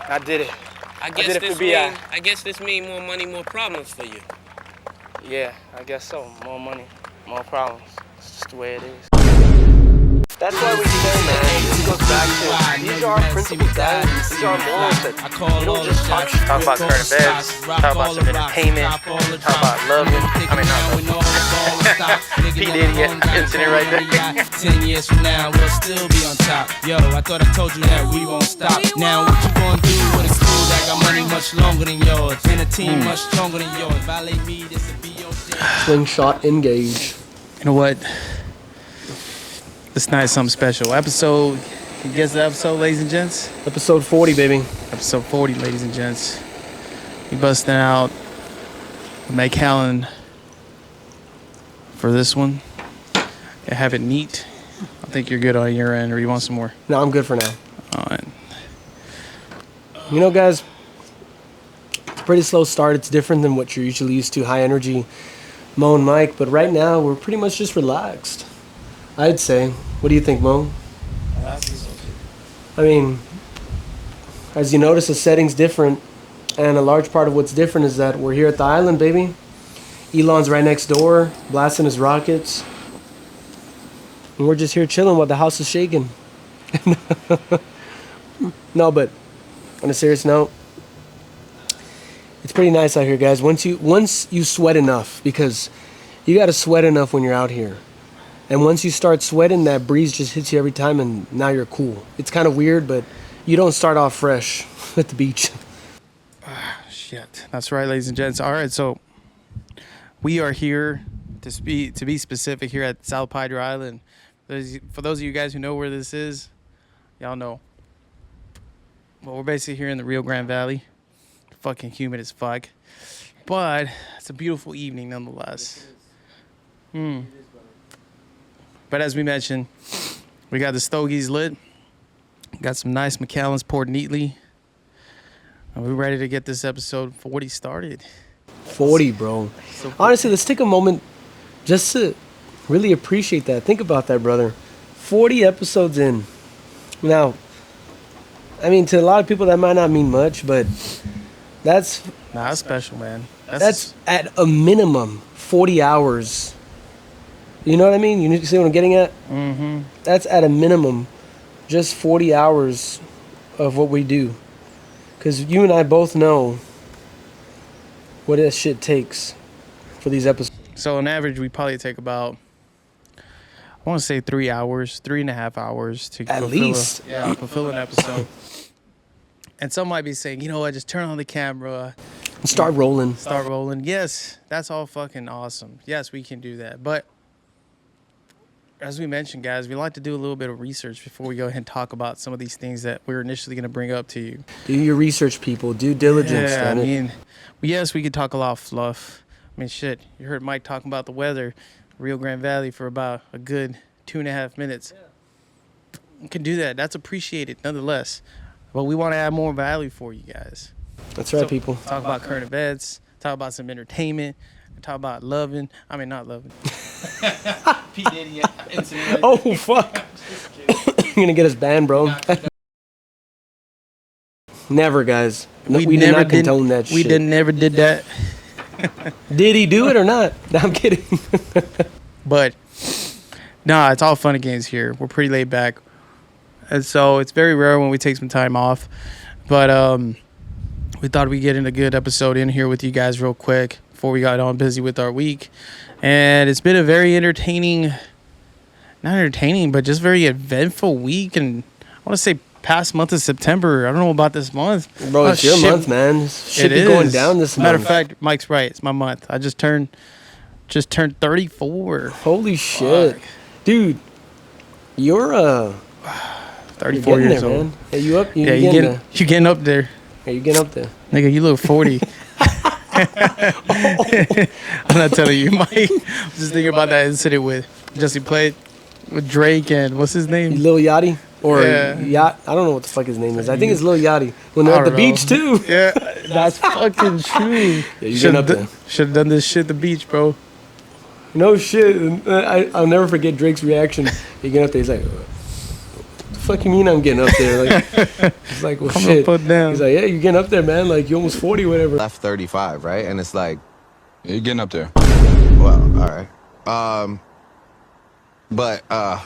I did it. I guess this mean more money, more problems for you. Yeah, I guess so. More money, more problems. It's just the way it is. That's why we say, man, this goes back to, these are our principles, guys. These are our morals that we don't just talk about current events, talk about some entertainment, talk about loving. I mean, not loving. P. Diddy incident right there. 10 years from now, we'll still be on top. Yo, I thought I told you that we won't stop. Now, what you gonna do with a crew that got money much longer than yours? And a team much stronger than yours. Violate me, this will be your thing. Slingshot engage. You know what? This night is something special. Episode, can you guess the episode, ladies and gents? Episode 40, baby. Episode 40, ladies and gents. We busting out Macallan for this one. You have it neat. I think you're good on your end, or you want some more? No, I'm good for now. All right. You know, guys, it's a pretty slow start. It's different than what you're usually used to. High energy, Mo and Mike. But right now, we're pretty much just relaxed, I'd say. What do you think, Mo? I mean, as you notice, the setting's different. And a large part of what's different is that we're here at the island, baby. Elon's right next door, blasting his rockets. And we're just here chilling while the house is shaking. No, but on a serious note, it's pretty nice out here, guys. Once you sweat enough, because you got to sweat enough when you're out here. And once you start sweating, that breeze just hits you every time, and now you're cool. It's kind of weird, but you don't start off fresh at the beach. Shit. That's right, ladies and gents. All right, so we are here to be specific here at South Padre Island. For those of you guys who know where this is, y'all know. Well, we're basically here in the Rio Grande Valley. Fucking humid as fuck. But it's a beautiful evening nonetheless. But as we mentioned, we got the stogies lit. Got some nice Macallans poured neatly. And we're ready to get this episode 40 started. 40, bro. Honestly, let's take a moment just to really appreciate that. Think about that, brother. 40 episodes in. Now, I mean, to a lot of people that might not mean much, but that's special, man. That's at a minimum 40 hours. You know what I mean? You see what I'm getting at? Mm-hmm. That's at a minimum just 40 hours of what we do. Because you and I both know what that shit takes for these episodes. So on average, we probably take about, I want to say 3 hours, 3.5 hours to fulfill an episode. And some might be saying, you know what, just turn on the camera. Start rolling. Start rolling. Yes, that's all fucking awesome. Yes, we can do that. But as we mentioned, guys, we like to do a little bit of research before we go ahead and talk about some of these things that we're initially going to bring up to you. Do your research, people. Due diligence. Yeah, I mean, yes, we could talk a lot of fluff. I mean, shit, you heard Mike talking about the weather, Rio Grande Valley, for about a good 2.5 minutes. You can do that. That's appreciated, nonetheless. But we want to add more value for you guys. That's right, people. Talk about current events, talk about some entertainment, talk about loving. I mean, not loving. P. Diddy incident. Right oh, fuck. You're going to get us banned, bro. Never, guys. No, we did not condone that shit. We never did that. Did he do it or not? No, I'm kidding. But, nah, it's all fun and games here. We're pretty laid back. And so it's very rare when we take some time off. But we thought we'd get in a good episode in here with you guys real quick before we got on busy with our week. And it's been a very not entertaining, but just very eventful week. And I want to say past month of September. I don't know about this month. Bro, it's your month, man. Shit be going down this month. Matter of fact, Mike's right. It's my month. I just turned 34. Holy shit. Fuck. Dude, you're 34 years there, old. Man. Hey, you up? You getting up there. Hey, you getting up there. Nigga, you look 40. I'm not telling you, Mike. I'm just thinking about that incident with Jesse played with Drake and what's his name? Lil Yachty? Or Yacht? I don't know what the fuck his name is. I think it's Lil Yachty. When they're at the beach, too. Yeah, that's fucking true. Yeah, you getting up there. Should have done this shit at the beach, bro. No shit. I'll never forget Drake's reaction. He get up there, he's like, what the fuck you mean I'm getting up there? Like, it's like, well, I'm shit. gonna put down. He's like, yeah, you're getting up there, man. Like, you're almost 40, whatever. Left 35, right? And it's like, Yeah, you're getting up there. well, all right. But Yeah,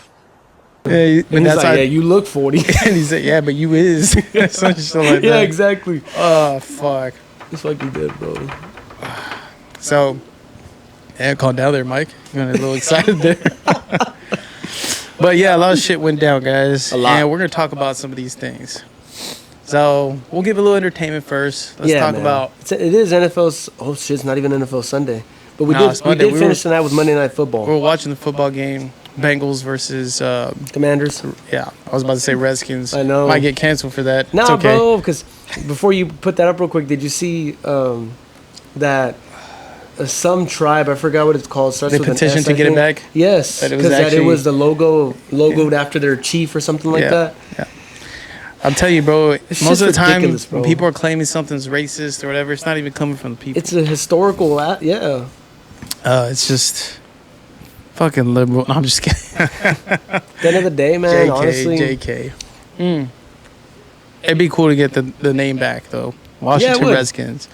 And he's that's like, how, yeah, you look 40. and he said, yeah, but you is. Some shit like Yeah, that. exactly. Oh, fuck. It's fucking good, bro. So, yeah, calm down there, Mike. You're getting a little excited there. But yeah, a lot of shit went down, guys. A lot. And we're going to talk about some of these things. So, we'll give a little entertainment first. Let's talk man. about... It is NFL's. Oh shit, it's not even NFL Sunday. But we No, it's did. We Monday. did finish the night with Monday Night Football. We were watching the football game. Bengals versus... Commanders. yeah, I was about to say Redskins. I know. Might get canceled for that. Nah, it's okay. bro. Because before you put that up real quick, did you see that some tribe? I forgot what it's called. Starts They with an petitioned S, to I get it think. back? Yes, That it was because it actually- was the logoed after their chief or something like that. Yeah. I'm telling you, bro, It's most of the just time, ridiculous, bro. when people are claiming something's racist or whatever, it's not even coming from the people. It's a historical. Yeah. It's just fucking liberal. No, I'm just kidding. At the end of the day, man. honestly, JK. It'd be cool to get the name back, though. Washington would. Redskins.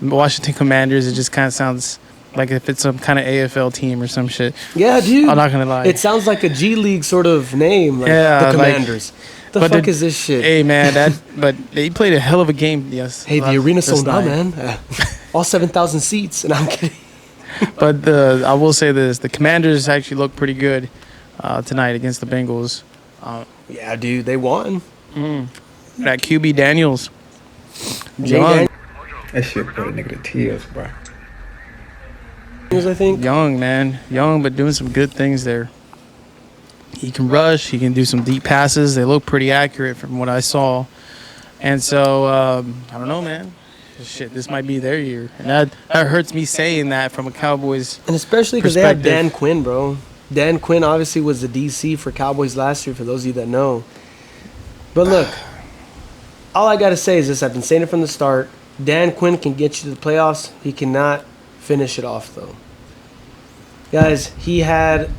Washington Commanders, it just kind of sounds like if it's some kind of AFL team or some shit. yeah, dude. I'm not going to lie. It sounds like a G League sort of name. Like Yeah, the like- Commanders. The but fuck the- is this shit? Hey, man, but they played a hell of a game, yes. Hey, the arena this sold out, night. man. All 7,000 seats, and I'm kidding. But I will say this: the Commanders actually look pretty good tonight against the Bengals. Yeah, dude, they won. That QB Daniels, Jay young, That shit put a nigga to tears, bro. Daniels, I think. young man, young, but doing some good things there. He can rush. He can do some deep passes. They look pretty accurate from what I saw. And so I don't know, man. Shit, this might be their year, and that hurts me saying that from a Cowboys. And especially because they have perspective. Dan Quinn, bro. Dan Quinn obviously was the DC for Cowboys last year, for those of you that know. But look, all I got to say is this. I've been saying it from the start. Dan Quinn can get you to the playoffs. He cannot finish it off, though. Guys, he had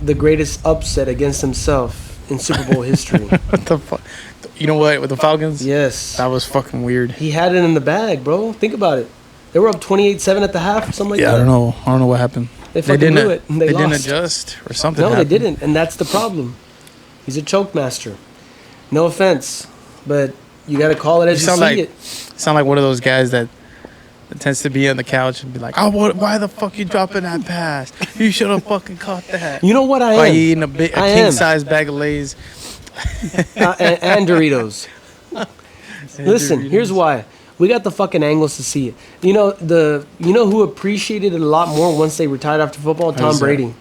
the greatest upset against himself in Super Bowl history. What the fuck? You know what? With the Falcons, Yes. that was fucking weird. He had it in the bag, bro. Think about it. They were up 28-7 at the half or something like Yeah, that. I don't know what happened. They fucking blew it, and they didn't lost. adjust or something. No, happened. they didn't, and that's the problem. He's a choke master. No offense, but you got to call it as you sound see like it. sound like one of those guys that tends to be on the couch and be like, "Oh, why the fuck you dropping that pass? You should have fucking caught that." You know what I Why am? you eating a I king am. size bag of Lay's? And Doritos. Listen, here's why. We got the fucking angles to see it. You know who appreciated it a lot more once they retired after football? Tom Who's that? Brady.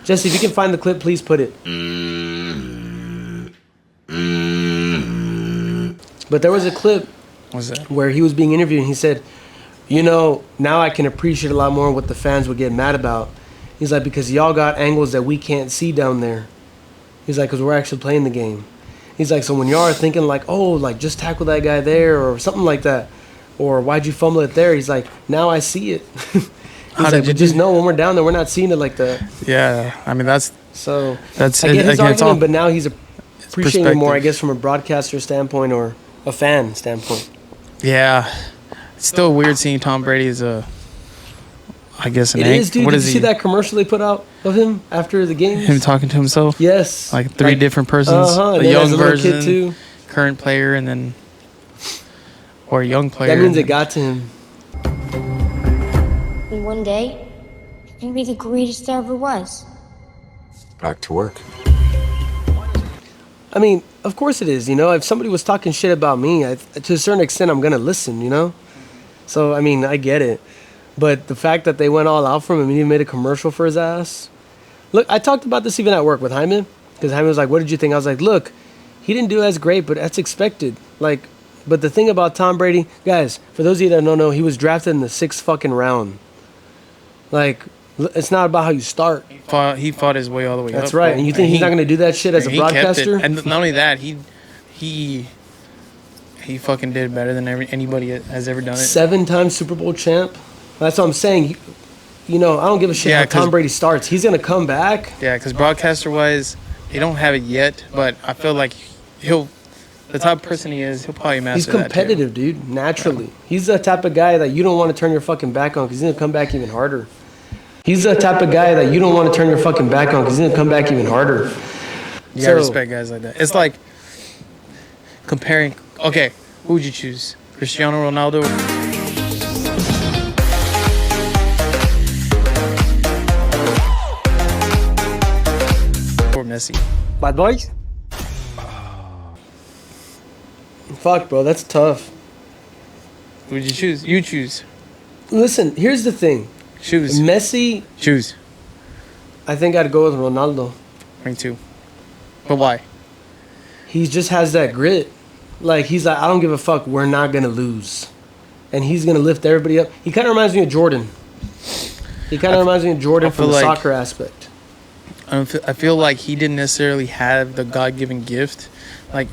Jesse, if you can find the clip, please put it. But there was a clip What's that? where he was being interviewed and he said, now I can appreciate a lot more what the fans would get mad about. He's like, because y'all got angles that we can't see down there. He's like, because we're actually playing the game. He's like, so when y'all are thinking like, oh, like just tackle that guy there or something like that, or why'd you fumble it there? He's like, now I see it. He's How like, did you but just do- know when we're down there, we're not seeing it like that. Yeah, I mean that's So it. I get his Again, it's argument, all but now he's appreciating it more, I perspective. guess, from a broadcaster standpoint or a fan standpoint. yeah. It's still weird seeing Tom Brady as an It is, dude. What Did is you he? see that commercial they put out of him after the game? Him talking to himself? Yes. Like three different persons. Uh-huh. The And then young as a little version, kid too. current player, and then or a young player. That means and it got to him. And one day, you'll be the greatest there ever was. Back to work. I mean, of course it is. If somebody was talking shit about me, to a certain extent, I'm gonna listen. So I mean, I get it. But the fact that they went all out for him and even made a commercial for his ass. Look, I talked about this even at work with Jaime, because Jaime was like, "What did you think?" I was like, "Look, he didn't do as great, but that's expected." Like, but the thing about Tom Brady, guys, for those of you that don't know, he was drafted in the 6th fucking round. Like, it's not about how you start. He fought his way all the way up. That's right. bro. And you think he's not gonna do that shit as a he kept it. broadcaster? And not only that, he fucking did better than anybody has ever done it. 7-time Super Bowl champ. That's what I'm saying. I don't give a shit Yeah, how Tom 'cause- Brady starts. He's gonna come back. Yeah, because broadcaster wise, He don't have it yet, but I feel like he'll. The type of person he is, he'll probably master He's that, too. competitive, dude. Naturally, he's the type of guy that you don't want to turn your fucking back on because he's gonna come back even harder. He's the type of guy that you don't want to turn your fucking back on because he's gonna come back even harder. You gotta respect guys like that. It's like comparing. Okay, who would you choose? Cristiano Ronaldo? Or Messi? Bad boys? Fuck, bro, that's tough. Who would you choose? You choose. Listen, here's the thing. Choose. Messi, Choose. I think I'd go with Ronaldo. Me too. But why? He just has that grit. Like, he's like, I don't give a fuck, we're not gonna lose. And he's gonna lift everybody up. He kind of reminds me of Jordan. He kind of reminds me of Jordan from the soccer aspect. I feel like he didn't necessarily have the God-given gift. Like,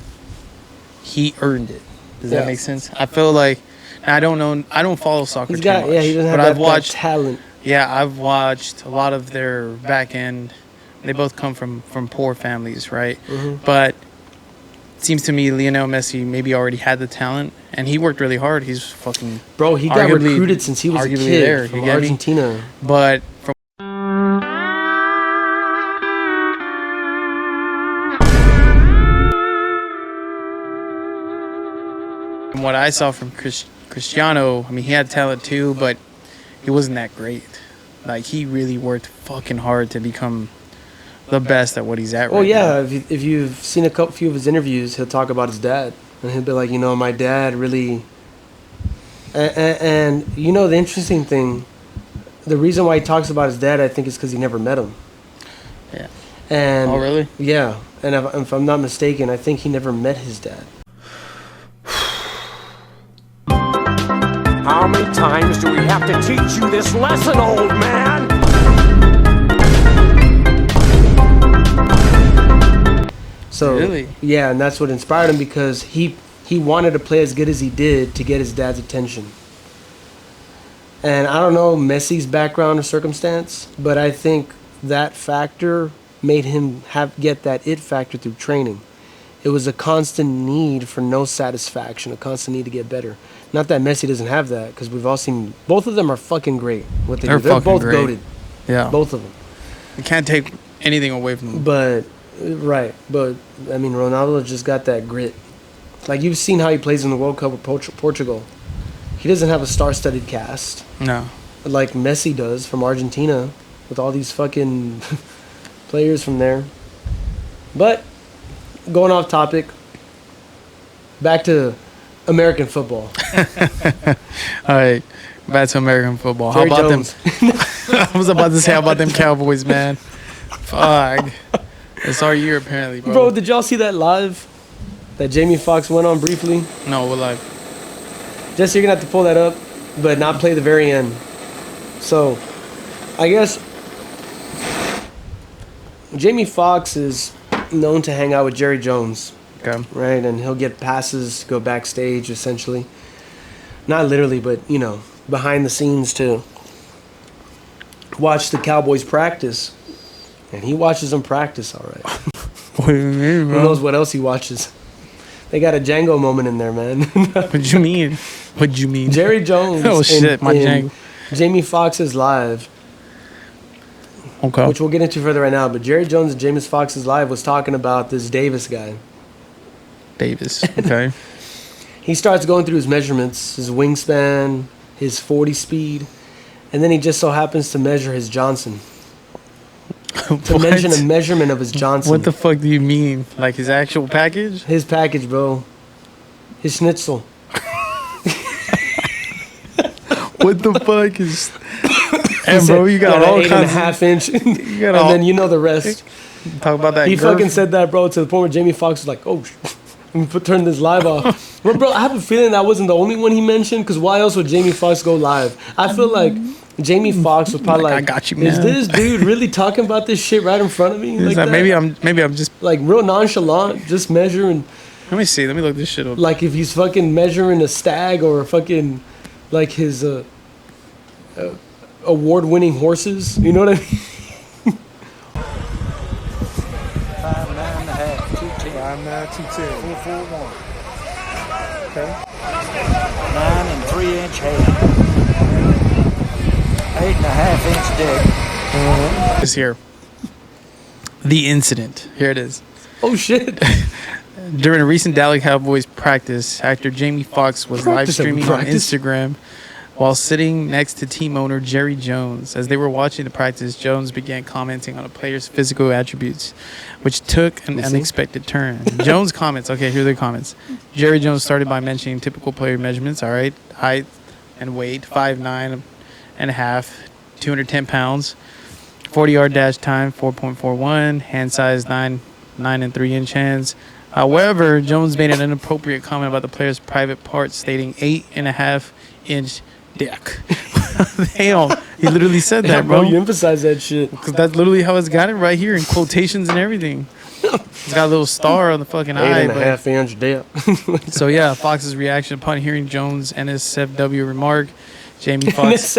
he earned it. Does that make sense? I feel like, I don't know, I don't follow soccer too much. Yeah, he doesn't have that talent. Yeah, I've watched a lot of their back end. They both come from poor families, right? Mm-hmm. But it seems to me Lionel Messi maybe already had the talent, and he worked really hard. He's fucking... Bro, he got recruited since he was a kid from Argentina. But from what I saw from Cristiano, I mean, he had talent too, but he wasn't that great. Like, he really worked fucking hard to become the best at what he's at right now. Oh, yeah. If you've seen a few of his interviews, he'll talk about his dad. And he'll be like, you know, my dad really... And you know, the interesting thing, the reason why he talks about his dad, I think, is because he never met him. Yeah. And oh, really? Yeah. And if I'm not mistaken, I think he never met his dad. How many times do we have to teach you this lesson, old man? So, really? Yeah, and that's what inspired him because he wanted to play as good as he did to get his dad's attention. And I don't know Messi's background or circumstance, but I think that factor made him get that it factor through training. It was a constant need for no satisfaction, a constant need to get better. Not that Messi doesn't have that, because we've all seen... Both of them are fucking great. What they do. They're both goated. Yeah. Both of them. You can't take anything away from them. But, right. But, I mean, Ronaldo just got that grit. Like, you've seen how he plays in the World Cup with Portugal. He doesn't have a star-studded cast. No. Like Messi does from Argentina, with all these fucking players from there. But, going off topic, back to American football. All right, back to American football. Jerry how about Jones. them? I was about to say, how about them Cowboys, man? Fuck. It's our year, apparently, bro. Bro, did y'all see that live that Jamie Foxx went on briefly? No, what live? Jesse, you're going to have to pull that up, but not play the very end. So, I guess Jamie Foxx is known to hang out with Jerry Jones. Okay. Right, and he'll get passes to go backstage, essentially. Not literally, but, you know, behind the scenes to watch the Cowboys practice. And he watches them practice, all right. What do you mean, bro? Who knows what else he watches? They got a Django moment in there, man. What you mean? What you mean? Jerry Jones oh, shit, my Django. Jamie Foxx's live. Okay. Which we'll get into further right now. But Jerry Jones and Jamie Foxx's live was talking about this Davis guy. Davis, okay. He starts going through his measurements, his wingspan, his 40 speed, and then he just so happens to measure his Johnson. To mention a measurement of his Johnson. What the fuck do you mean? Like his actual package? His package, bro. His schnitzel. What the fuck is... And bro, you got all kinds of... 8.5 inch. And then you know the rest. Talk about that. He fucking said that, bro, to the point where Jamie Foxx was like, oh, turn this live off. But bro, I have a feeling I wasn't the only one he mentioned, because why else would Jamie Foxx go live? I feel like Jamie Foxx was probably like, I got you, man. Is this dude really talking about this shit right in front of me? Like that? Maybe I'm just like real nonchalant, just measuring. Let me see. Let me look this shit up. Like if he's fucking measuring a stag or fucking like his award-winning horses. You know what I mean? I'm 210. 441. Okay. 9 3-inch head. 8.5-inch dick. Is here. The incident. Here it is. Oh shit. During a recent Dallas Cowboys practice, actor Jamie Foxx was live streaming on Instagram while sitting next to team owner Jerry Jones. As they were watching the practice, Jones began commenting on a player's physical attributes, which took an unexpected turn. Jones comments, okay, here are the comments. Jerry Jones started by mentioning typical player measurements, all right, height and weight, 5'9" and a half, 210 pounds, 40-yard dash time, 4.41, hand size, 9 and 3-inch hands. However, Jones made an inappropriate comment about the player's private parts, stating 8.5-inch dick. Damn, he literally said that, bro. You emphasize that shit. Because that's literally how it's got it right here in quotations and everything. It's got a little star on the fucking eye. 8.5-inch dick. So yeah, Fox's reaction upon hearing Jones' NSFW remark. Jamie Foxx.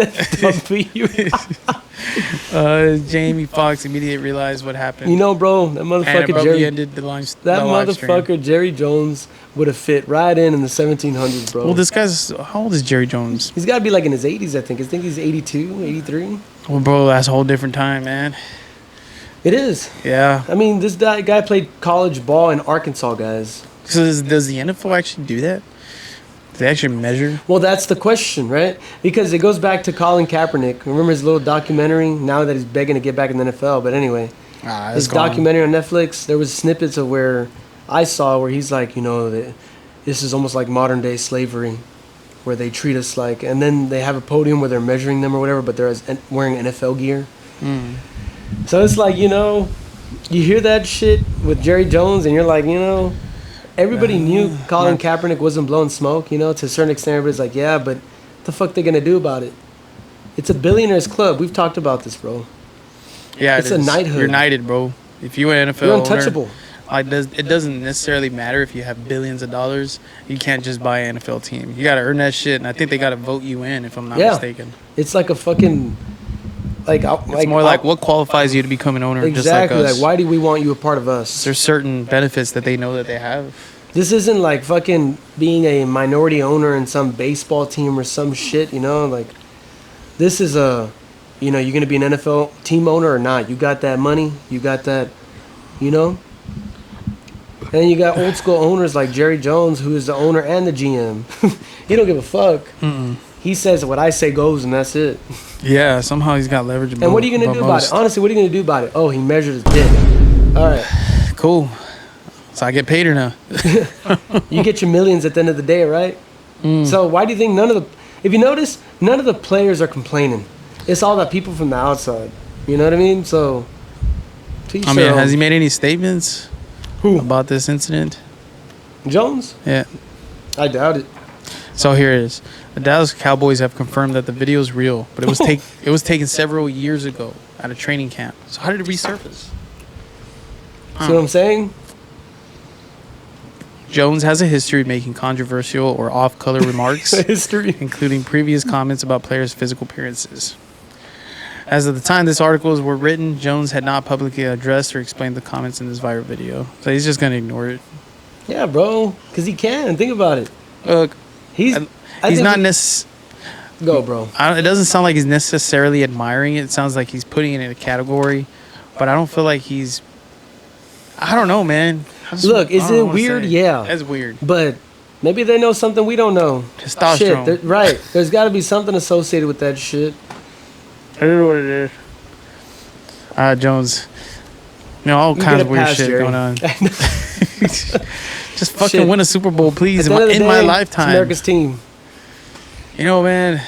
Jamie Foxx immediately realized what happened. You know, bro, that motherfucker Jerry ended the line. That motherfucker Jerry Jones would have fit right in the 1700s, bro. Well, this guy's how old is Jerry Jones? He's got to be like in his 80s, I think. I think he's 82, 83. Well, bro, that's a whole different time, man. It is. Yeah. I mean, this guy played college ball in Arkansas, guys. So does the NFL actually do that? They actually measure? Well, that's the question, right? Because it goes back to Colin Kaepernick. Remember his little documentary? Now that he's begging to get back in the NFL. But anyway, his documentary on Netflix, there was snippets of where I saw where he's like, you know, this is almost like modern day slavery, where they treat us like, and then they have a podium where they're measuring them or whatever, but they're wearing NFL gear. So it's like, you know, you hear that shit with Jerry Jones and you're like, you know, everybody knew Colin Kaepernick wasn't blowing smoke, you know, to a certain extent. Everybody's like, yeah, but what the fuck they gonna do about it? It's a billionaires club. We've talked about this, bro. Yeah, it's a knighthood. You're knighted, bro. If you're an NFL you're untouchable. It doesn't necessarily matter if you have billions of dollars. You can't just buy an NFL team. You gotta earn that shit, and I think they gotta vote you in, if I'm not mistaken. It's like a fucking it's more like what qualifies you to become an owner. Exactly. Just like us. Why do we want you a part of us? There's certain benefits that they know that they have. This isn't like fucking being a minority owner in some baseball team or some shit, you know? Like, this is a, you know, you're going to be an NFL team owner or not. You got that money. You got that, you know? And you got old school owners like Jerry Jones, who is the owner and the GM. He don't give a fuck. He says what I say goes, and that's it. Yeah, somehow he's got leverage. And what are you going to do about it? Honestly, what are you going to do about it? Oh, he measured his dick. All right. Cool. So I get paid or no? You get your millions at the end of the day, right? So why do you think if you notice, none of the players are complaining. It's all the people from the outside. You know what I mean? So, I mean, has he made any statements about this incident? Jones? Yeah. I doubt it. So here it is. The Dallas Cowboys have confirmed that the video is real, but it was taken several years ago at a training camp. So how did it resurface? See what I'm saying? Jones has a history of making controversial or off-color remarks, including previous comments about players' physical appearances. As of the time this articles were written, Jones had not publicly addressed or explained the comments in this viral video. So he's just going to ignore it. Yeah, bro, because he can. Think about it. Look, he's not necessarily... Go, bro. It doesn't sound like he's necessarily admiring it. It sounds like he's putting it in a category, but I don't feel like he's... I don't know, man. Look, is it weird? Yeah. That's weird. But maybe they know something we don't know. Testosterone. Shit, right. There's got to be something associated with that shit. I don't know what it is. Jones. You know, all kinds of weird shit going on. Just fucking win a Super Bowl, please, in my lifetime. It's America's team. You know, man,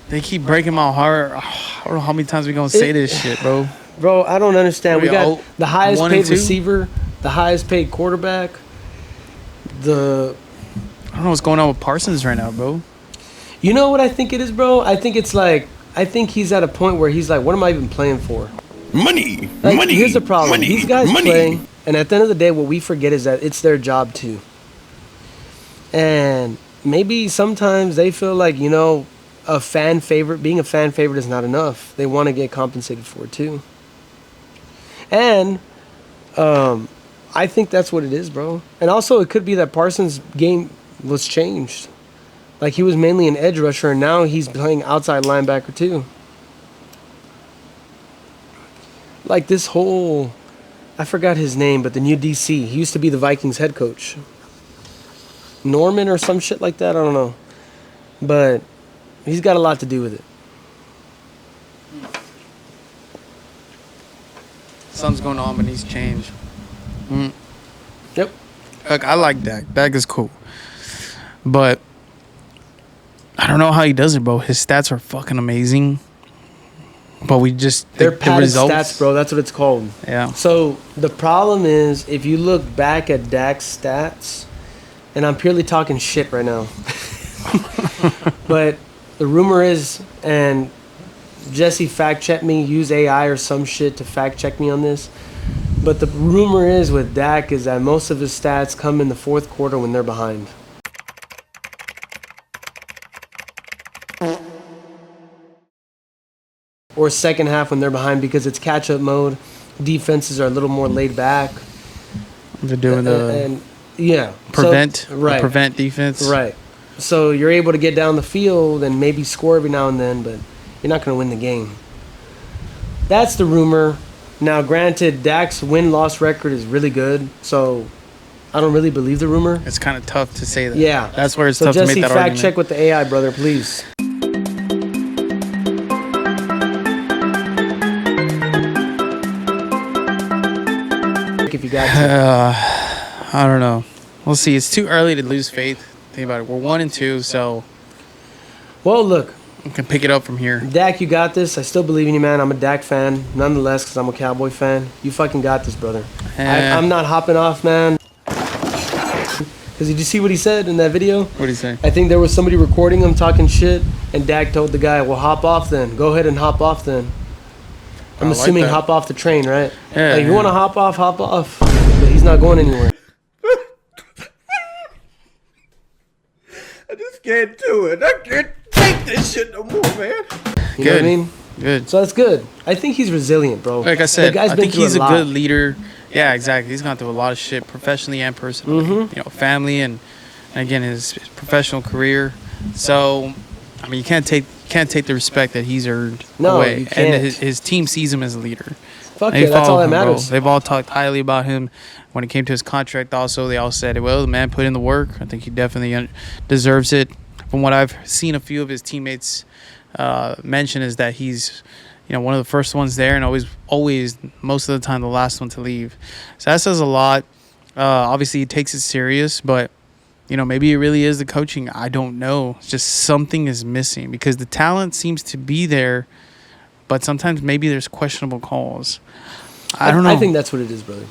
they keep breaking my heart. I don't know how many times we going to say this shit, bro. Bro, I don't understand. We got the highest paid 1-2? receiver, the highest paid quarterback. I don't know what's going on with Parsons right now, bro. You know what I think it is, bro? I think he's at a point where he's like, what am I even playing for? Money. Like, money. Here's the problem. Money, These guys money. play, and at the end of the day, what we forget is that it's their job too. And maybe sometimes they feel like, you know, being a fan favorite is not enough. They want to get compensated for it too. And I think that's what it is, bro. And also, it could be that Parsons' game was changed. Like, he was mainly an edge rusher, and now he's playing outside linebacker, too. Like, this whole... I forgot his name, but the new DC. He used to be the Vikings head coach. Norman or some shit like that, I don't know. But he's got a lot to do with it. Something's going on, but he's changed. Yep. Look, I like Dak. Dak is cool. But I don't know how he does it, bro. His stats are fucking amazing. But we just... They're the padded results, stats, bro. That's what it's called. Yeah. So the problem is, if you look back at Dak's stats, and I'm purely talking shit right now, but the rumor is, and Jesse fact check me, use AI or some shit to fact check me on this, but the rumor is with Dak is that most of his stats come in the fourth quarter when they're behind. Or second half when they're behind, because it's catch-up mode. Defenses are a little more laid back. They're doing the yeah, prevent, so, right, prevent defense. Right. So you're able to get down the field and maybe score every now and then, but you're not going to win the game. That's the rumor. Now, granted, Dak's win-loss record is really good, so I don't really believe the rumor. It's kind of tough to say that. Yeah. That's where it's so tough Jesse, to make that fact argument. check with the AI, brother, please. If you got to. I don't know. We'll see. It's too early to lose faith. Think about it. We're 1-2, so Well, look, we can pick it up from here. Dak, you got this. I still believe in you, man. I'm a Dak fan, nonetheless, because I'm a Cowboy fan. You fucking got this, brother. I'm not hopping off, man. Because did you see what he said in that video? What did he say? I think there was somebody recording him talking shit, and Dak told the guy, well, hop off then. Go ahead and hop off then. I'm assuming that. hop off the train, right? Yeah. Like, you want to hop off, hop off. But he's not going anywhere. I just can't do it. I can't take this shit no more, man. You know what I mean? Good. So that's good. I think he's resilient, bro. Like I said, The guy's I been think through he's a lot. good leader. Yeah, exactly. He's gone through a lot of shit, professionally and personally. Mm-hmm. You know, family and again his professional career. So, I mean, you can't take the respect that he's earned No, away. you can't. And his team sees him as a leader. Fuck They yeah, that's all follow that him, bro. matters. They've all talked highly about him. When it came to his contract, also, they all said, well, the man put in the work. I think he definitely deserves it. From what I've seen a few of his teammates mention is that he's, you know, one of the first ones there and always, most of the time, the last one to leave. So that says a lot. Obviously, he takes it serious, but, you know, maybe it really is the coaching. I don't know. It's just something is missing because the talent seems to be there, but sometimes maybe there's questionable calls. I don't know. I think that's what it is, brother.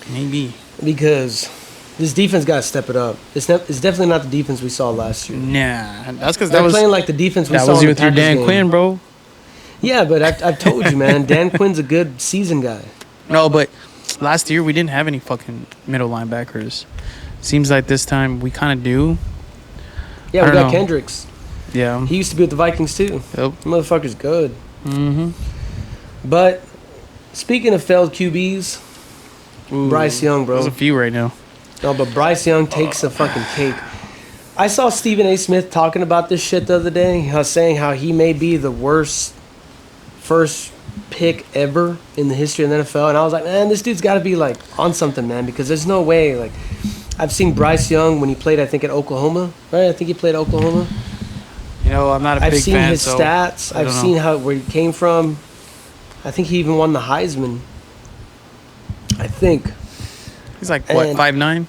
Maybe. Because this defense got to step it up. It's definitely not the defense we saw last year. Nah, that's because They're that was playing like the defense we that saw was in the with your Packers Dan game. Quinn, bro. Yeah, but I've told you, man. Dan Quinn's a good season guy. No, but last year we didn't have any fucking middle linebackers. Seems like this time we kind of do. Yeah, I we don't got know. Kendricks. Yeah. He used to be with the Vikings too. Yep. Motherfucker's good. Mm-hmm. But speaking of failed QBs, Bryce Young, bro. There's a few right now. No, but Bryce Young takes a fucking cake. I saw Stephen A. Smith talking about this shit the other day. Saying how he may be the worst first pick ever in the history of the NFL. And I was like, man, this dude's got to be like on something, man, because there's no way. Like, I've seen Bryce Young when he played, I think, at Oklahoma, right? I think he played at Oklahoma. You know, I'm not a I've big seen fan. his so stats. I I've don't know. seen where he came from. I think he even won the Heisman. I think. He's like what, And- 5'9"?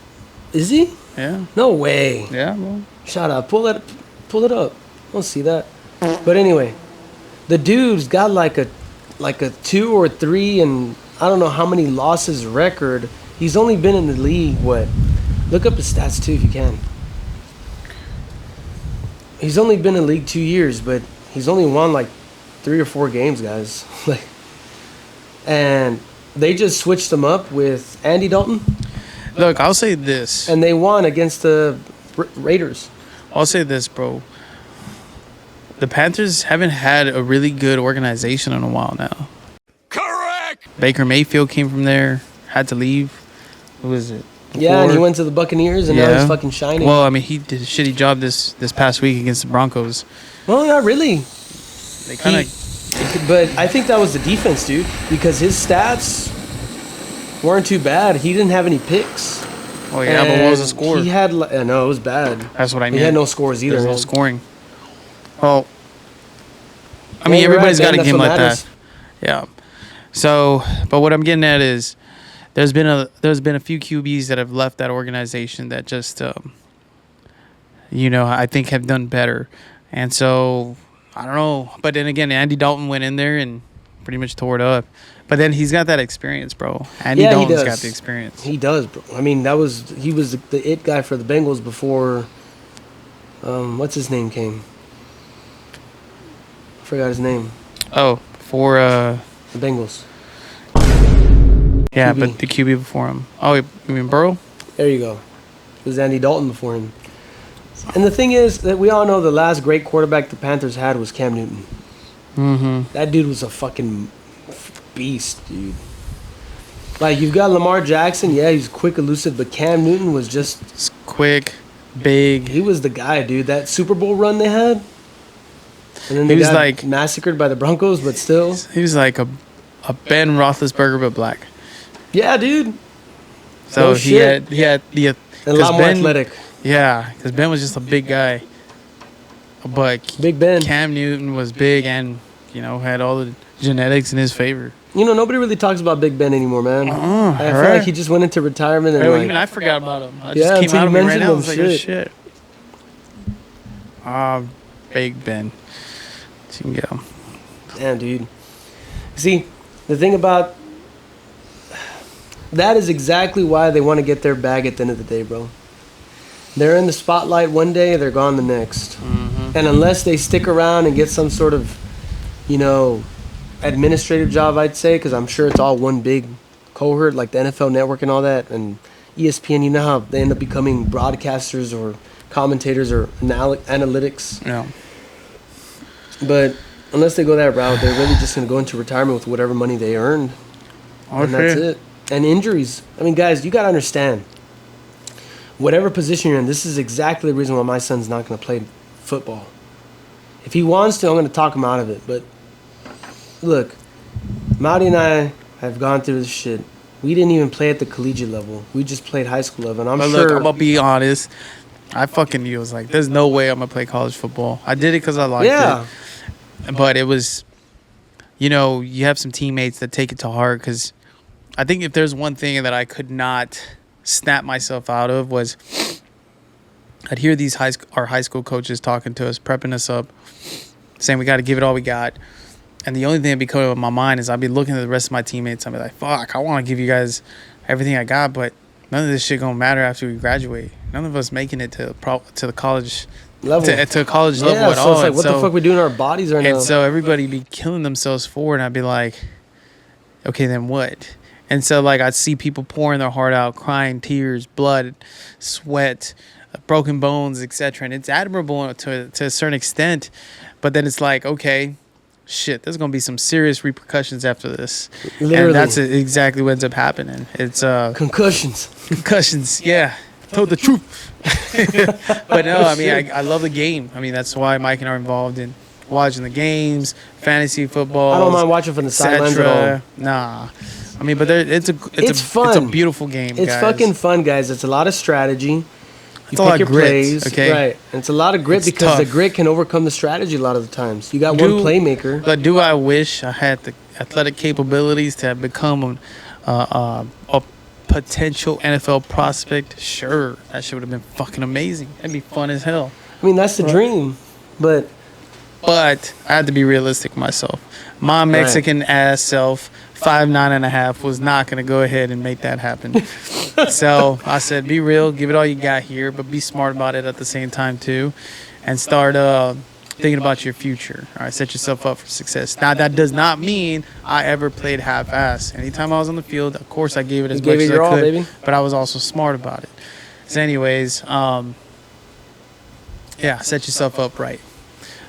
Is he? Yeah. No way. Yeah, bro. Shut up. Pull it up. I don't see that. But anyway, the dude's got like a 2 or 3 and I don't know how many losses record. He's only been in the league, what? Look up his stats too if you can. He's only been in the league 2 years, but he's only won like 3 or 4 games, guys. Like, and they just switched him up with Andy Dalton, Look, I'll say this. and they won against the Raiders. I'll say this, bro. The Panthers haven't had a really good organization in a while now. Correct! Baker Mayfield came from there, had to leave. Who is it? Yeah, and he went to the Buccaneers, and now he's fucking shining. Well, I mean, he did a shitty job this past week against the Broncos. Well, not really. They kind of. But I think that was the defense, dude, because his stats weren't too bad. He didn't have any picks. Oh yeah, but what was the score? He had no, it was bad. That's what I mean. He had no scores either. There's no scoring. Well, I Yeah, mean, you're everybody's right, got a man. game That's like what matters. that. Yeah. So, but what I'm getting at is, there's been a few QBs that have left that organization that just, I think have done better, and so I don't know. But then again, Andy Dalton went in there and pretty much tore it up. But then he's got that experience, bro. Andy Dalton's got the experience. He does, bro. I mean, he was the it guy for the Bengals before. What's his name came? I forgot his name. Oh, for the Bengals. Yeah, QB. but the QB before him. Oh, you mean Burrow? There you go. It was Andy Dalton before him. And the thing is that we all know the last great quarterback the Panthers had was Cam Newton. Mm-hmm. That dude was a fucking beast, dude. Like, you've got Lamar Jackson. Yeah, he's quick, elusive, but Cam Newton was just quick, big. He was the guy, dude. That Super Bowl run they had. And then He they was got like- massacred by the Broncos, but still. He was like a Ben Roethlisberger but black. Yeah, dude. So No he shit. had the And a lot more athletic. Yeah, because Ben was just a big guy. But Big Ben. Cam Newton was big and had all the genetics in his favor. Nobody really talks about Big Ben anymore, man. I feel like he just went into retirement and Even I forgot about him. I Yeah, just came until out you of me right mentioned now. I him, was like, oh, shit. shit. Big Ben. So you can go. Damn, dude. See, the thing about that is exactly why they want to get their bag at the end of the day, bro. They're in the spotlight one day, they're gone the next. Mm-hmm. And unless they stick around and get some sort of, administrative job, I'd say, because I'm sure it's all one big cohort, like the NFL Network and all that, and ESPN, you know how they end up becoming broadcasters or commentators or analytics. Yeah. But unless they go that route, they're really just going to go into retirement with whatever money they earned. And that's it. And injuries. I mean, guys, you got to understand. Whatever position you're in, this is exactly the reason why my son's not going to play football. If he wants to, I'm going to talk him out of it. But look, Maudie and I have gone through this shit. We didn't even play at the collegiate level. We just played high school level. And I'm Look, sure. I'm going to be honest. I fucking knew. I was like, there's no way I'm going to play college football. I did it because I liked it. But it was, you have some teammates that take it to heart because I think if there's one thing that I could not snap myself out of was I'd hear these our high school coaches talking to us, prepping us up, saying we got to give it all we got. And the only thing that'd be coming up in my mind is I'd be looking at the rest of my teammates. I'd be like, fuck, I want to give you guys everything I got, but none of this shit gonna matter after we graduate. None of us making it to the college level. to a college level at so all. it's like, And what the fuck we doing in our bodies right now? And so everybody be killing themselves for it, and I'd be like, okay, then what? And so, like, I'd see people pouring their heart out, crying, tears, blood, sweat, broken bones, etc. And it's admirable to a certain extent. But then it's like, okay, shit, there's going to be some serious repercussions after this. Literally. And that's exactly what ends up happening. It's concussions. Concussions, yeah. Told the truth. But no, I mean, I love the game. I mean, that's why Mike and I are involved in watching the games, fantasy football. I don't mind watching from the sidelines at all. Nah. I mean, but it's fun. It's a beautiful game, It's guys. fucking fun, guys. It's a lot of strategy. It's a lot of grit, okay? Right. And it's a lot of grit It's because the tough. grit can overcome the strategy a lot of the times. You got one playmaker. But do I wish I had the athletic capabilities to have become a potential NFL prospect? Sure. That shit would have been fucking amazing. That'd be fun as hell. I mean, that's the dream. But I had to be realistic myself. My Mexican ass self, 5'9.5", was not going to go ahead and make that happen. So I said, be real, give it all you got here, but be smart about it at the same time too, and start thinking about your future. All right, set yourself up for success. Now that does not mean I ever played half-ass. Anytime I was on the field, of course I gave it as much as I could, baby. but I was also smart about it. So anyways, yeah, set yourself up right.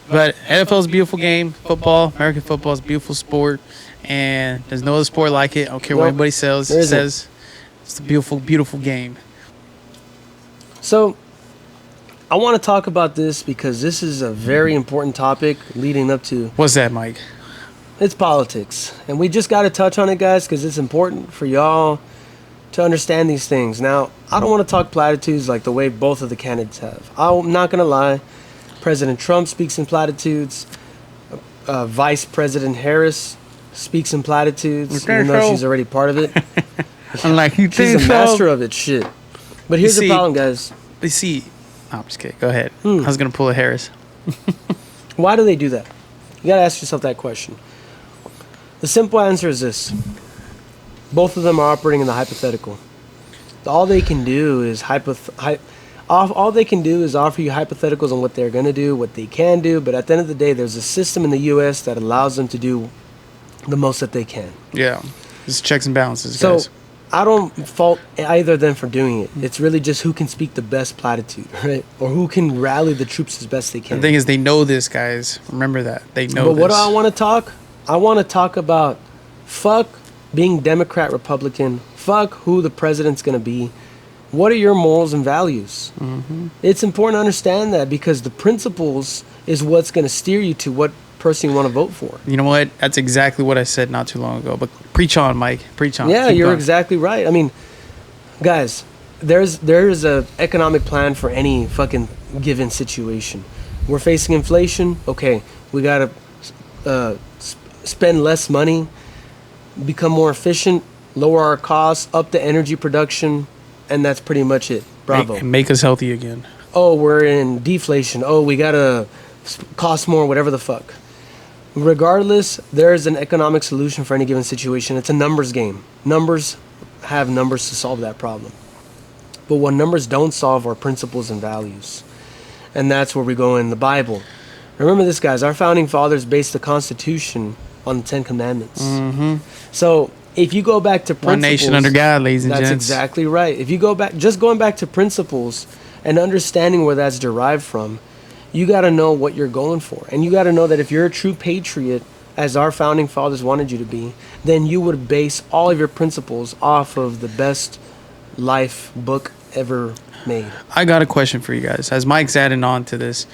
But NFL is a beautiful game. Football, American football is a beautiful sport. And there's no other sport like it. I don't care what anybody says. It's It's a beautiful, beautiful game. So, I want to talk about this because this is a very important topic leading up to... What's that, Mike? It's politics. And we just got to touch on it, guys, because it's important for y'all to understand these things. Now, I don't want to talk platitudes like the way both of the candidates have. I'm not going to lie. President Trump speaks in platitudes. Vice President Harris speaks in platitudes, even though she's already part of it. I'm like, you think she's a master of it, shit. But here's the problem, guys. You see, I'm just kidding. Go ahead. I was going to pull a Harris. Why do they do that? You got to ask yourself that question. The simple answer is this. Both of them are operating in the hypothetical. All they can do is all they can do is offer you hypotheticals on what they're going to do, what they can do, but at the end of the day, there's a system in the U.S. that allows them to do the most that they can. Yeah. It's checks and balances, so, guys. I don't fault either of them for doing it. It's really just who can speak the best platitude, right? Or who can rally the troops as best they can. The thing is, they know this, guys. Remember that. They know But this. what do I want to talk? I want to talk about fuck being Democrat, Republican. Fuck who the president's going to be. What are your morals and values? Mm-hmm. It's important to understand that because the principles is what's going to steer you to what person you want to vote for. You know what? That's exactly what I said not too long ago. But preach on, Mike. Preach on. Yeah, Keep you're going. exactly right. I mean, guys, there's a economic plan for any fucking given situation. We're facing inflation. Okay, we got to spend less money, become more efficient, lower our costs, up the energy production, and that's pretty much it. Bravo. Make us healthy again. Oh, we're in deflation. Oh, we got to cost more, whatever the fuck. Regardless, there's an economic solution for any given situation. It's a numbers game. Numbers have numbers to solve that problem. But what numbers don't solve are principles and values. And that's where we go in the Bible. Remember this, guys. Our founding fathers based the Constitution on the Ten Commandments. Mm-hmm. So if you go back to principles... One nation under God, ladies and gents. That's exactly right. If you go back, just going back to principles and understanding where that's derived from, you got to know what you're going for. And you got to know that if you're a true patriot, as our founding fathers wanted you to be, then you would base all of your principles off of the best life book ever made. I got a question for you guys. As Mike's adding on to this,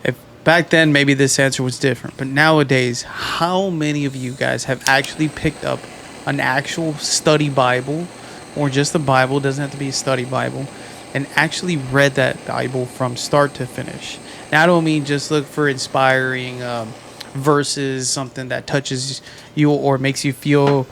if back then maybe this answer was different, but nowadays, how many of you guys have actually picked up an actual study Bible, or just a Bible, doesn't have to be a study Bible, and actually read that Bible from start to finish? Now, I don't mean just look for inspiring verses, something that touches you or makes you feel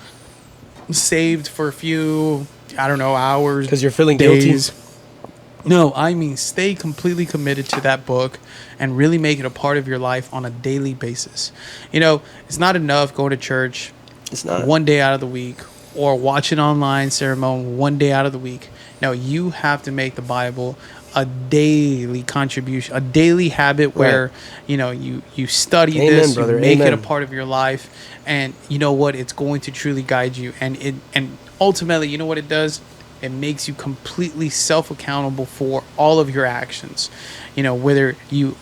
saved for a few, I don't know, hours. Because you're feeling days. guilty? No, I mean stay completely committed to that book and really make it a part of your life on a daily basis. You know, it's not enough going to church one day out of the week or watch an online sermon one day out of the week. No, you have to make the Bible a daily contribution, a daily habit where, you know, you study this, brother. You make it a part of your life, and you know what? It's going to truly guide you. And ultimately, you know what it does? It makes you completely self-accountable for all of your actions. You know, whether you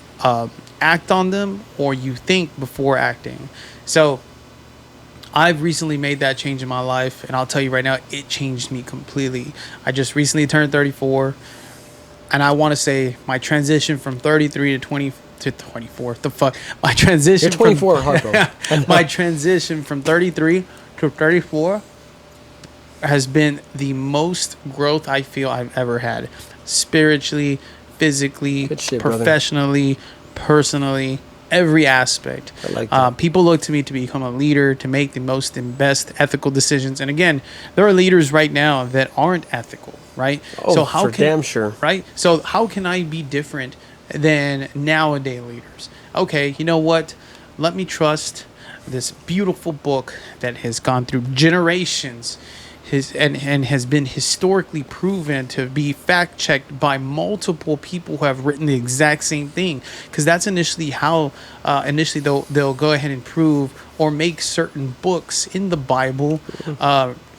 act on them or you think before acting. So I've recently made that change in my life, and I'll tell you right now, it changed me completely. I just recently turned 34, and I want to say my transition from 33 to 24. The fuck? My transition. You're 24 hard, bro. My transition from 33 to 34 has been the most growth I feel I've ever had, spiritually, physically, professionally, personally, every aspect. I like that. People look to me to become a leader, to make the most and best ethical decisions. And again, there are leaders right now that aren't ethical, right? Oh, so how damn sure. Right? So how can I be different than nowadays leaders? Okay, you know what? Let me trust this beautiful book that has gone through generations and has been historically proven to be fact-checked by multiple people who have written the exact same thing, because that's initially how they'll go ahead and prove or make certain books in the Bible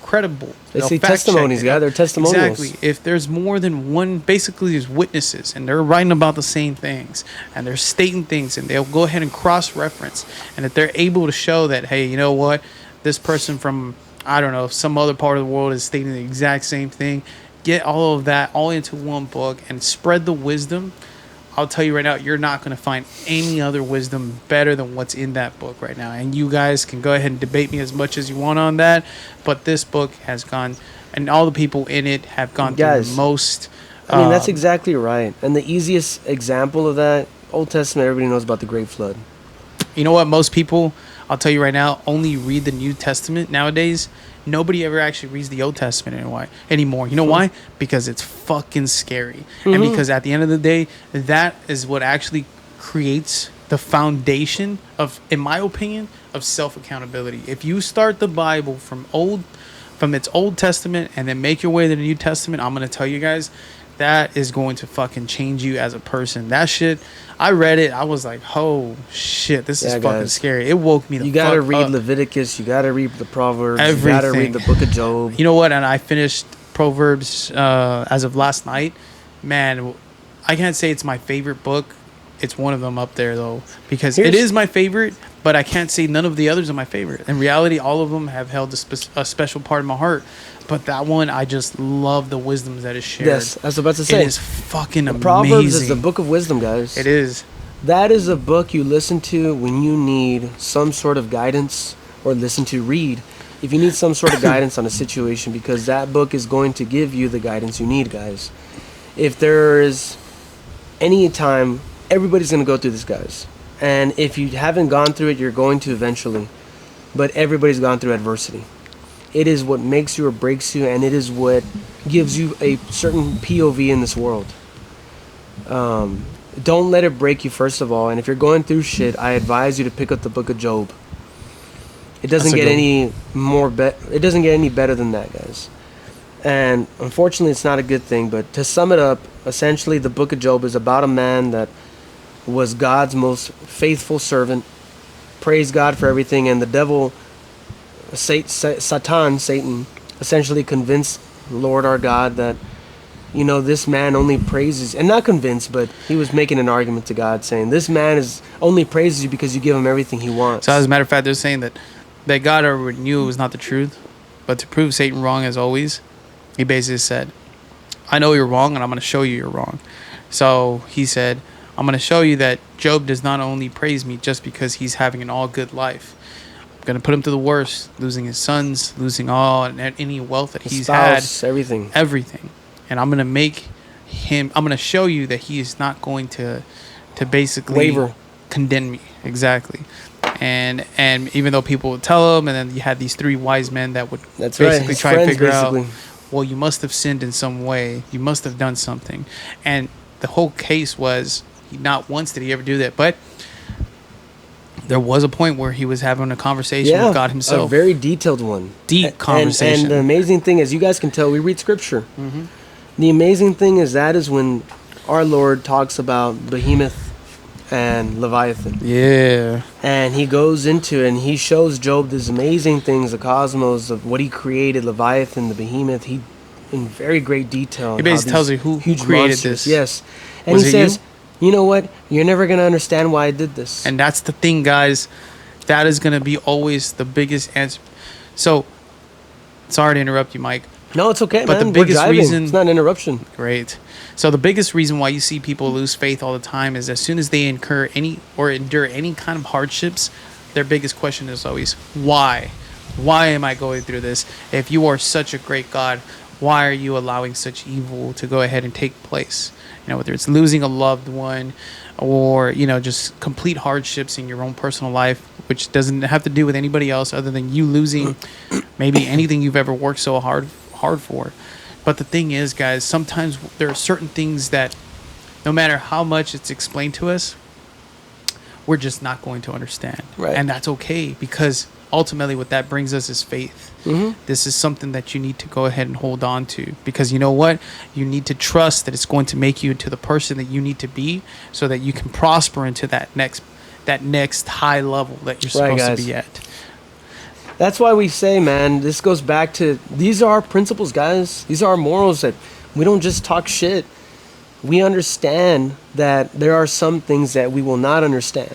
credible. They say testimonies, guys. They're testimonials. Exactly. If there's more than one, basically there's witnesses, and they're writing about the same things, and they're stating things, and they'll go ahead and cross-reference, and if they're able to show that, hey, you know what, this person from I don't know, if some other part of the world is stating the exact same thing. Get all of that all into one book and spread the wisdom. I'll tell you right now, you're not going to find any other wisdom better than what's in that book right now. And you guys can go ahead and debate me as much as you want on that. But this book has gone, and all the people in it have gone through the most. I mean, that's exactly right. And the easiest example of that, Old Testament, everybody knows about the Great Flood. You know what? Most people, I'll tell you right now, only read the New Testament nowadays. Nobody ever actually reads the Old Testament anymore. You know why? Because it's fucking scary. And because at the end of the day, that is what actually creates the foundation of, in my opinion, of self-accountability. If you start the Bible from its Old Testament and then make your way to the New Testament, I'm going to tell you guys, that is going to fucking change you as a person. That shit, I read it. I was like, oh shit, this is fucking scary. It woke me the fuck up. You gotta read Leviticus. You gotta read the Proverbs. Everything. You gotta read the Book of Job. You know what? And I finished Proverbs as of last night. Man, I can't say it's my favorite book. It's one of them up there though, because it is my favorite. But I can't say none of the others are my favorite. In reality, all of them have held a special part in my heart. But that one, I just love the wisdoms that is shared. Yes, I was about to say. It is fucking amazing. Proverbs is the book of wisdom, guys. It is. That is a book you listen to when you need some sort of guidance, or read if you need some sort of guidance on a situation, because that book is going to give you the guidance you need, guys. If there is any time, everybody's going to go through this, guys. And if you haven't gone through it, you're going to eventually. But everybody's gone through adversity. It is what makes you or breaks you, and it is what gives you a certain POV in this world. Don't let it break you, first of all. And if you're going through shit, I advise you to pick up the Book of Job. It doesn't get any it doesn't get any better than that, guys. And unfortunately, it's not a good thing. But to sum it up, essentially, the Book of Job is about a man that was God's most faithful servant, praised God for everything, and the devil, Satan, essentially convinced Lord our God that, you know, this man only praises, and not convinced, but he was making an argument to God, saying this man only praises you because you give him everything he wants. So as a matter of fact, they're saying that God already knew it was not the truth, but to prove Satan wrong as always, he basically said, I know you're wrong, and I'm going to show you you're wrong. So he said, I'm going to show you that Job does not only praise me just because he's having an all good life. I'm going to put him to the worst, losing his sons, losing any wealth that he's had. Everything. And I'm going to show you that he is not going to basically condemn me. Exactly. And even though people would tell him, and then you had these three wise men that would basically try and figure out, well, you must have sinned in some way. You must have done something. And the whole case was, not once did he ever do that, but there was a point where he was having a conversation with God himself. A very detailed one. Deep conversation. And the amazing thing is, you guys can tell, we read scripture. Mm-hmm. The amazing thing is that is when our Lord talks about Behemoth and Leviathan. Yeah. And he goes into it and he shows Job these amazing things, the cosmos of what he created, Leviathan, the Behemoth. He, in very great detail. He basically tells you who created monsters. this. Yes. And he says, you know what? You're never going to understand why I did this. And that's the thing, guys. That is going to be always the biggest answer. So, sorry to interrupt you, Mike. No, it's okay, but man. the biggest reason, it's not an interruption. Great. So the biggest reason why you see people lose faith all the time is as soon as they endure any kind of hardships, their biggest question is always, why? Why am I going through this? If you are such a great God, why are you allowing such evil to go ahead and take place? You know, whether it's losing a loved one or, you know, just complete hardships in your own personal life, which doesn't have to do with anybody else other than you losing maybe anything you've ever worked so hard for. But the thing is, guys, sometimes there are certain things that no matter how much it's explained to us, we're just not going to understand. Right. And that's okay, because ultimately what that brings us is faith. Mm-hmm. This is something that you need to go ahead and hold on to, because you know what? You need to trust that it's going to make you into the person that you need to be so that you can prosper into that next high level that you're supposed to be at. That's why we say, man, this goes back to, these are our principles, guys. These are our morals, that we don't just talk shit. We understand that there are some things that we will not understand.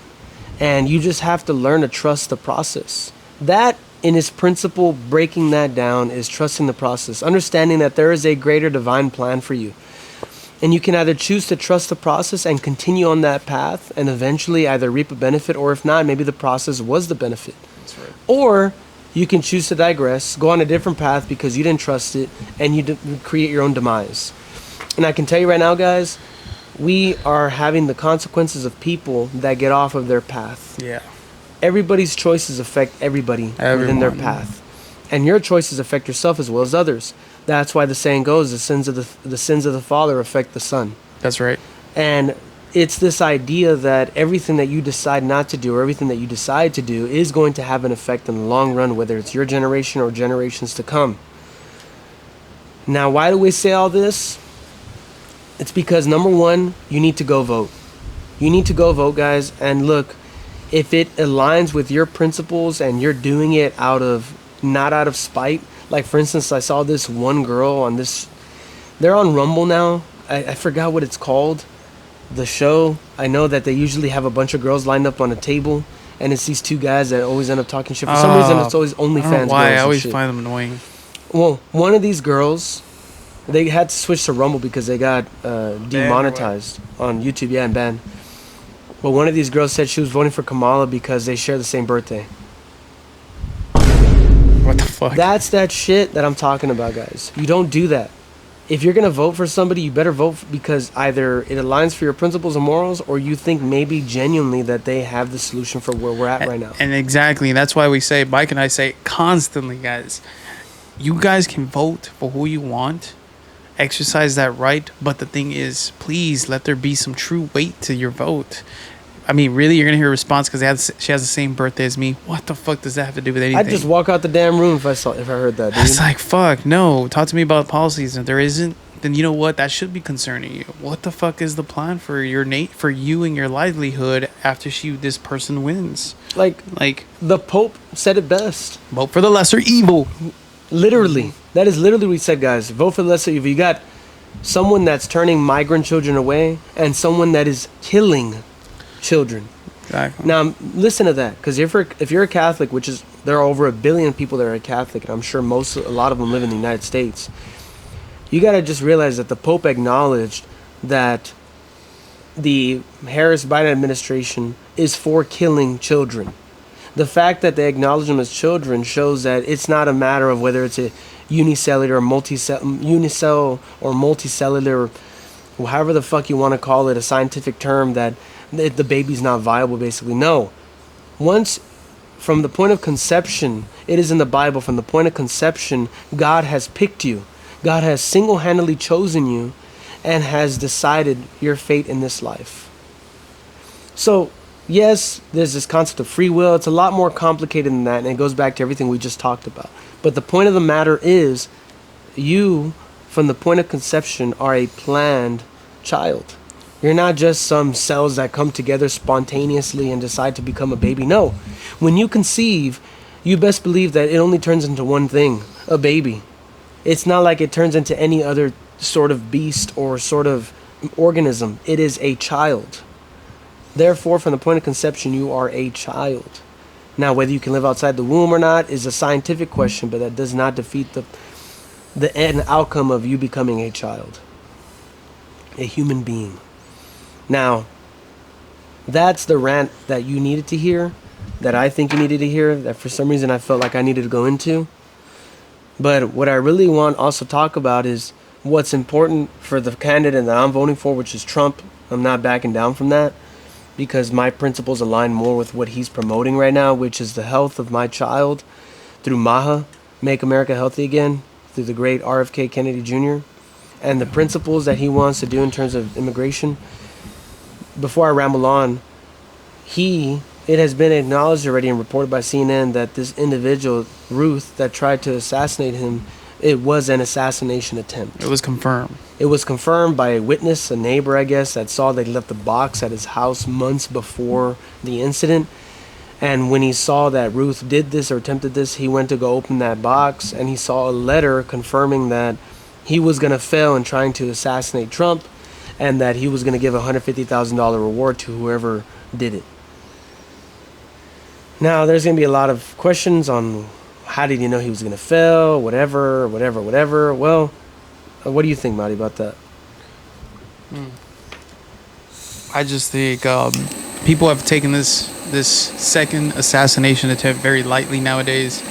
And you just have to learn to trust the process. That in its principle, breaking that down is trusting the process, understanding that there is a greater divine plan for you. And you can either choose to trust the process and continue on that path and eventually either reap a benefit, or if not, maybe the process was the benefit. That's right. Or you can choose to digress, go on a different path because you didn't trust it, and you create your own demise. And I can tell you right now, guys, we are having the consequences of people that get off of their path. Yeah. Everybody's choices affect everybody within their path. And your choices affect yourself as well as others. That's why the saying goes, the sins of the father affect the son. That's right. And it's this idea that everything that you decide not to do or everything that you decide to do is going to have an effect in the long run, whether it's your generation or generations to come. Now, why do we say all this? It's because, number one, you need to go vote. You need to go vote, guys. And look, if it aligns with your principles and you're doing it not out of spite. Like, for instance, I saw this one girl on this, they're on Rumble now. I forgot what it's called, the show. I know that they usually have a bunch of girls lined up on a table, and it's these two guys that always end up talking shit. For some reason, it's always OnlyFans girls. Why? I always find them annoying. Well, one of these girls, they had to switch to Rumble because they got demonetized on YouTube, yeah, and banned. But one of these girls said she was voting for Kamala because they share the same birthday. What the fuck? That's that shit that I'm talking about, guys. You don't do that. If you're going to vote for somebody, you better vote because either it aligns for your principles and morals, or you think maybe genuinely that they have the solution for where we're at right now. And exactly, that's why we say, Mike and I say constantly, guys, you guys can vote for who you want, exercise that right, but the thing is, please let there be some true weight to your vote. I mean, really, you're gonna hear a response because she has the same birthday as me. What the fuck does that have to do with anything? I'd just walk out the damn room if I heard that, dude. It's like, fuck, no. Talk to me about policies. If there isn't, then you know what? That should be concerning you. What the fuck is the plan for for you and your livelihood after this person wins? Like the Pope said it best. Vote for the lesser evil. Literally. That is literally what he said, guys. Vote for the lesser evil. You got someone that's turning migrant children away and someone that is killing children. Exactly. Now, listen to that, because if you're a Catholic, which is, there are over 1 billion people that are Catholic, and I'm sure a lot of them live in the United States, you got to just realize that the Pope acknowledged that the Harris-Biden administration is for killing children. The fact that they acknowledge them as children shows that it's not a matter of whether it's a unicellular or unicell or multicellular, or however the fuck you want to call it, a scientific term that the baby's not viable, basically. No. Once, from the point of conception, it is in the Bible, from the point of conception, God has picked you. God has single-handedly chosen you and has decided your fate in this life. So, yes, there's this concept of free will. It's a lot more complicated than that, and it goes back to everything we just talked about. But the point of the matter is, you, from the point of conception, are a planned child. You're not just some cells that come together spontaneously and decide to become a baby. No. When you conceive, you best believe that it only turns into one thing, a baby. It's not like it turns into any other sort of beast or sort of organism. It is a child. Therefore, from the point of conception, you are a child. Now, whether you can live outside the womb or not is a scientific question, but that does not defeat the end outcome of you becoming a child, a human being. Now, that's the rant that you needed to hear, that I think you needed to hear, that for some reason I felt like I needed to go into. But what I really want to also talk about is what's important for the candidate that I'm voting for, which is Trump. I'm not backing down from that because my principles align more with what he's promoting right now, which is the health of my child through MAHA, Make America Healthy Again, through the great RFK Kennedy Jr., and the principles that he wants to do in terms of immigration. Before I ramble on, it has been acknowledged already and reported by CNN that this individual, Ruth, that tried to assassinate him, it was an assassination attempt. It was confirmed. It was confirmed by a witness, a neighbor, I guess, that saw they left the box at his house months before the incident. And when he saw that Ruth did this or attempted this, he went to go open that box and he saw a letter confirming that he was going to fail in trying to assassinate Trump, and that he was going to give a $150,000 reward to whoever did it. Now, there's going to be a lot of questions on how did he know he was going to fail? Whatever. Well, what do you think, Marty, about that? I just think people have taken this second assassination attempt very lightly nowadays.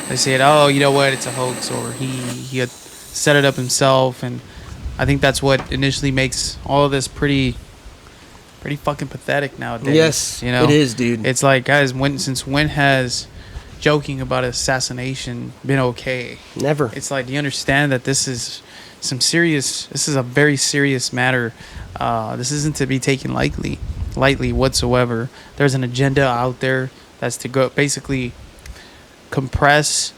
They said, "Oh, you know what? It's a hoax," or he had set it up himself, and I think that's what initially makes all of this pretty fucking pathetic nowadays. Yes, you know, it is, dude. It's like, guys, since when has joking about assassination been okay? Never. It's like, do you understand that this is a very serious matter. This isn't to be taken lightly whatsoever. There's an agenda out there that's to go basically compress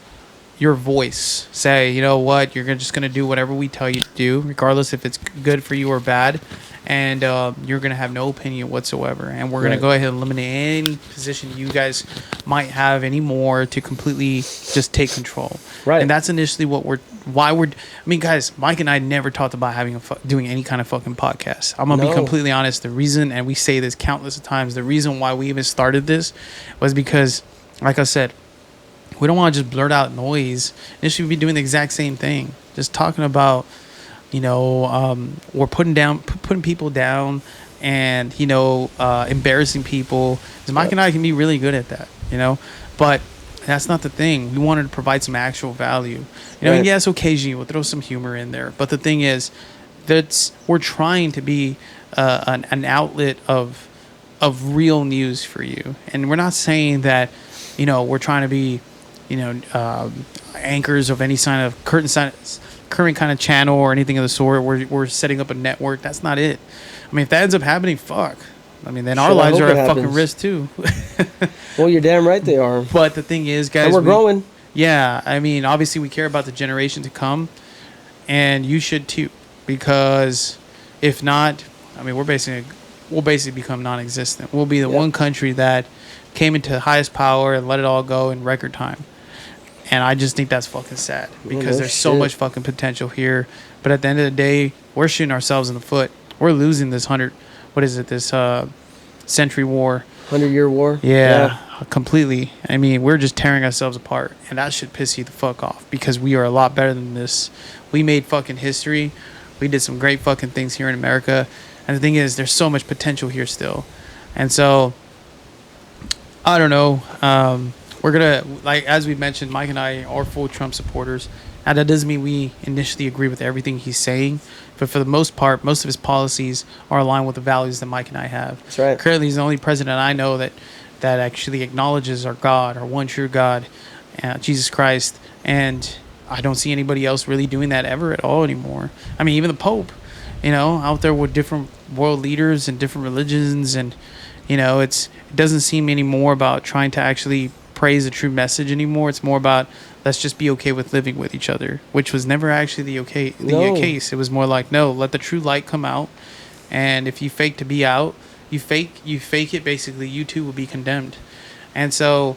your voice. Say, you know what, you're just going to do whatever we tell you to do, regardless if it's good for you or bad, and you're going to have no opinion whatsoever, and we're going to go ahead and eliminate any position you guys might have anymore to completely just take control. Right. And that's initially I mean, guys, Mike and I never talked about doing any kind of fucking podcast. I'm going to be completely honest. The reason, and we say this countless of times, the reason why we even started this was because, like I said, we don't want to just blurt out noise. Initially, we'd be doing the exact same thing. Just talking about, you know, we're putting people down and, you know, embarrassing people. Because Mike and I can be really good at that, you know. But that's not the thing. We wanted to provide some actual value. You know, and yes, occasionally we'll throw some humor in there. But the thing is, we're trying to be an outlet of real news for you. And we're not saying that, you know, we're trying to be, you know, anchors of any kind of current kind of channel or anything of the sort. We're setting up a network. That's not it. I mean, if that ends up happening, fuck. I mean, then our lives are at fucking risk too. Well, you're damn right they are. But the thing is, guys, and we're growing. Yeah, I mean, obviously we care about the generation to come, and you should too, because if not, I mean, we'll basically become non-existent. We'll be the one country that came into the highest power and let it all go in record time. And I just think that's fucking sad, because there's so much fucking potential here. But at the end of the day, we're shooting ourselves in the foot. We're losing this century war. 100-year war? Yeah, completely. I mean, we're just tearing ourselves apart. And that should piss you the fuck off, because we are a lot better than this. We made fucking history. We did some great fucking things here in America. And the thing is, there's so much potential here still. And so, I don't know. We're going to, like, as we mentioned, Mike and I are full Trump supporters. And that doesn't mean we initially agree with everything he's saying. But for the most part, most of his policies are aligned with the values that Mike and I have. That's right. Currently, he's the only president I know that actually acknowledges our God, our one true God, Jesus Christ. And I don't see anybody else really doing that ever at all anymore. I mean, even the Pope, you know, out there with different world leaders and different religions. And, you know, it doesn't seem anymore about trying to actually praise the true message anymore. It's more about, let's just be okay with living with each other, which was never actually the case. It was more like, no, let the true light come out, and if you fake to be out, you fake it, basically, you too will be condemned. And so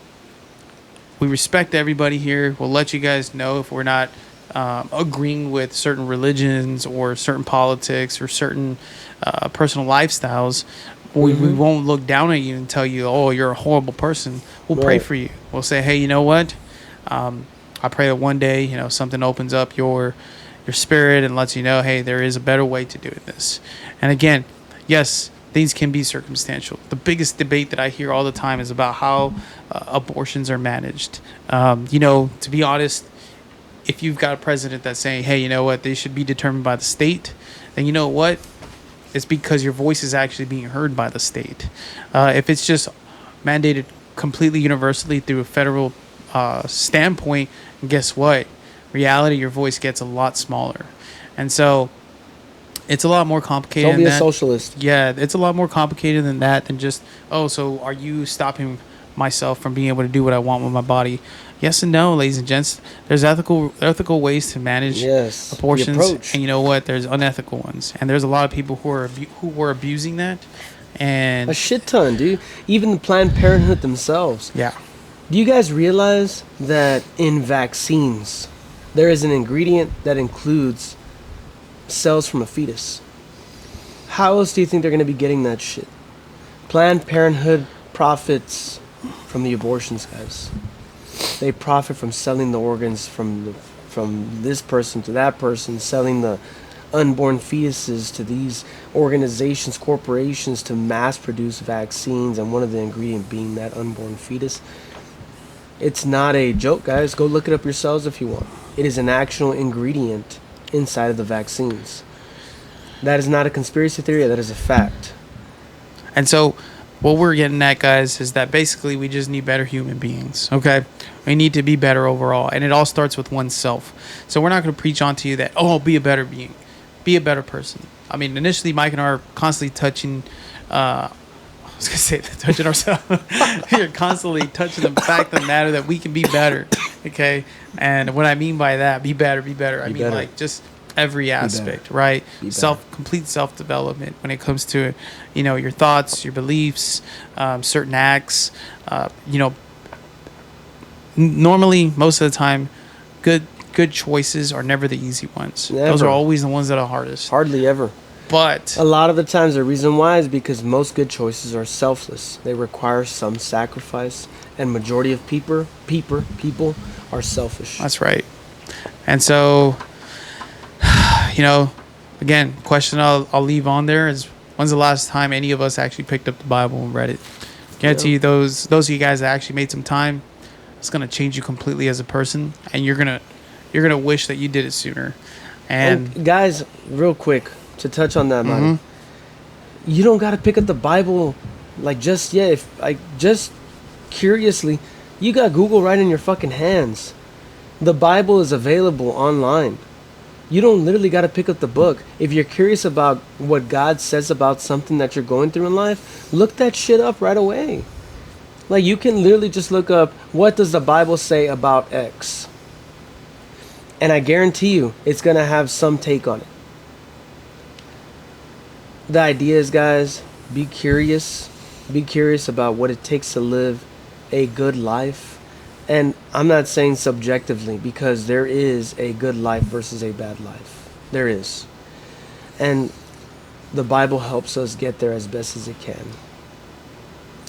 we respect everybody here. We'll let you guys know if we're not agreeing with certain religions or certain politics or certain personal lifestyles. We won't look down at you and tell you, oh, you're a horrible person. We'll pray for you. We'll say, hey, you know what? I pray that one day, you know, something opens up your spirit and lets you know, hey, there is a better way to do this. And again, yes, things can be circumstantial. The biggest debate that I hear all the time is about how abortions are managed. You know, to be honest, if you've got a president that's saying, hey, you know what, they should be determined by the state, then you know what? It's because your voice is actually being heard by the state. If it's just mandated completely universally through a federal standpoint, guess what? Reality, your voice gets a lot smaller. And so it's a lot more complicated than that. Don't be a socialist. Yeah, it's a lot more complicated than that, than just, oh, so are you stopping myself from being able to do what I want with my body? Yes and no, ladies and gents. There's ethical ways to manage abortions, and you know what? There's unethical ones, and there's a lot of people who were abusing that, and a shit ton, dude. Even the Planned Parenthood themselves. Yeah. Do you guys realize that in vaccines, there is an ingredient that includes cells from a fetus? How else do you think they're going to be getting that shit? Planned Parenthood profits from the abortions, guys. They profit from selling the organs from this person to that person, selling the unborn fetuses to these organizations, corporations to mass produce vaccines, and one of the ingredients being that unborn fetus. It's not a joke, guys. Go look it up yourselves if you want. It is an actual ingredient inside of the vaccines. That is not a conspiracy theory. That is a fact. And so what we're getting at, guys, is that basically we just need better human beings, okay? We need to be better overall, and it all starts with oneself. So we're not going to preach onto you that, oh, be a better being, be a better person. I mean, initially, Mike and I are constantly touching, I was going to say touching ourselves. You're constantly touching the fact of the matter that we can be better, okay? And what I mean by that, be better. I mean, better. like, just every aspect, right? Complete self-development when it comes to, you know, your thoughts, your beliefs, certain acts. You know, normally, most of the time, good choices are never the easy ones. Never. Those are always the ones that are hardest. Hardly ever. But a lot of the times, the reason why is because most good choices are selfless. They require some sacrifice, and majority of people are selfish. That's right. And so, you know, again, question I'll leave on there is, when's the last time any of us actually picked up the Bible and read it? Guarantee you those of you guys that actually made some time, it's gonna change you completely as a person, and you're gonna wish that you did it sooner. And guys, real quick to touch on that matter, you don't gotta pick up the Bible like just yet. If like just curiously, you got Google right in your fucking hands. The Bible is available online. You don't literally got to pick up the book. If you're curious about what God says about something that you're going through in life, look that shit up right away. Like, you can literally just look up, what does the Bible say about X? And I guarantee you, it's going to have some take on it. The idea is, guys, be curious. Be curious about what it takes to live a good life. And I'm not saying subjectively, because there is a good life versus a bad life. There is. And the Bible helps us get there as best as it can.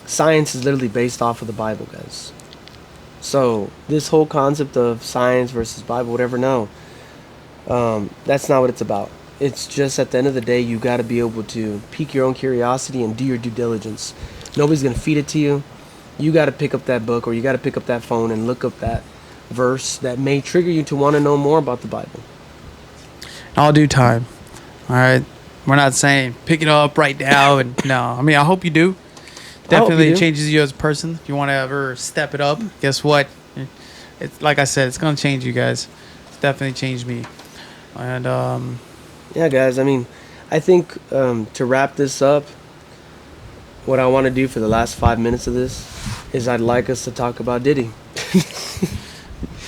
Science is literally based off of the Bible, guys. So this whole concept of science versus Bible, whatever, no. That's not what it's about. It's just, at the end of the day, you got to be able to pique your own curiosity and do your due diligence. Nobody's going to feed it to you. You got to pick up that book, or you got to pick up that phone and look up that verse that may trigger you to want to know more about the Bible. in all due time. All right. We're not saying pick it up right now. And no, I mean, I hope you do. Definitely it changes you as a person. If you want to ever step it up, guess what? It's like I said, it's going to change you guys. It's definitely changed me. And yeah, guys, I mean, I think to wrap this up, what I want to do for the last 5 minutes of this is I'd like us to talk about Diddy.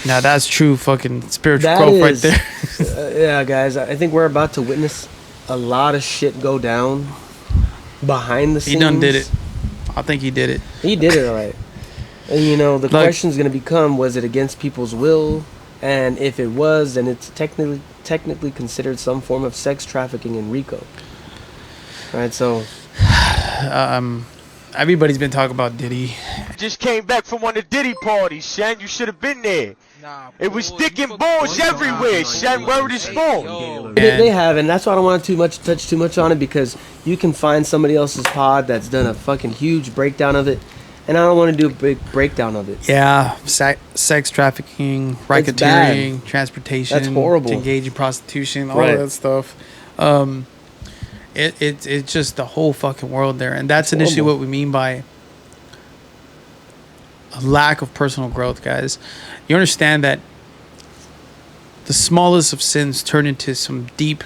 Now that's true fucking spiritual growth right there. Yeah, guys, I think we're about to witness a lot of shit go down behind the scenes. He done did it. I think he did it. He did it all right. And, you know, the question's going to become, was it against people's will? And if it was, then it's technically considered some form of sex trafficking in RICO. All right, so... everybody's been talking about Diddy. Just came back from one of the Diddy parties, Shen. You should have been there. Nah, it was dick and balls everywhere, Shen. Word is born. They have, and that's why I don't want to touch too much on it, because you can find somebody else's pod that's done a fucking huge breakdown of it, and I don't want to do a big breakdown of it. Yeah, sex trafficking, racketeering, transportation. That's horrible. To engage in prostitution, all of that stuff. It's just the whole fucking world there, and that's initially what we mean by a lack of personal growth, guys. You understand that the smallest of sins turn into some deep,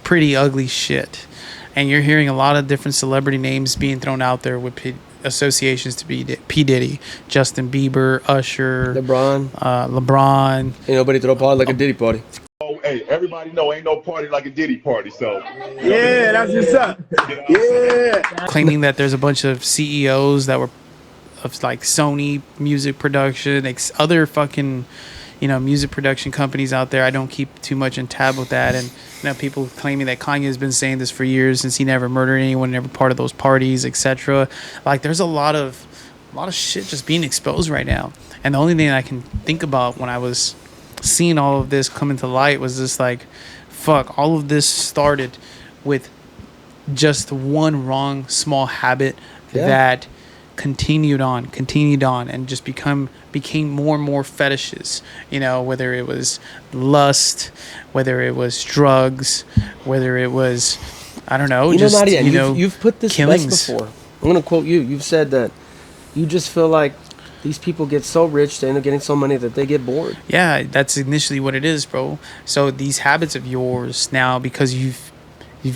pretty ugly shit, and you're hearing a lot of different celebrity names being thrown out there with associations to P. Diddy, Justin Bieber, Usher, LeBron. Ain't nobody throw a party like a Diddy party. Oh, hey, everybody know ain't no party like a Diddy party, so. Yeah, that's what's up. Yeah. Claiming that there's a bunch of CEOs that were of like Sony music production, other fucking, music production companies out there. I don't keep too much in tab with that. And, people claiming that Kanye has been saying this for years since he never murdered anyone, never part of those parties, etc. Like, there's a lot of a lot of shit just being exposed right now. And the only thing I can think about when I was seeing all of this come into light was just like, fuck, all of this started with just one wrong small habit that continued on and just became more and more fetishes, you know, whether it was lust, whether it was drugs, whether it was, I don't know, just, Nadia, you know, you've put this killings before. I'm going to quote you. You've said that you just feel like these people get so rich, they end up getting so money that they get bored. Yeah, that's initially what it is, bro. So these habits of yours now, because you've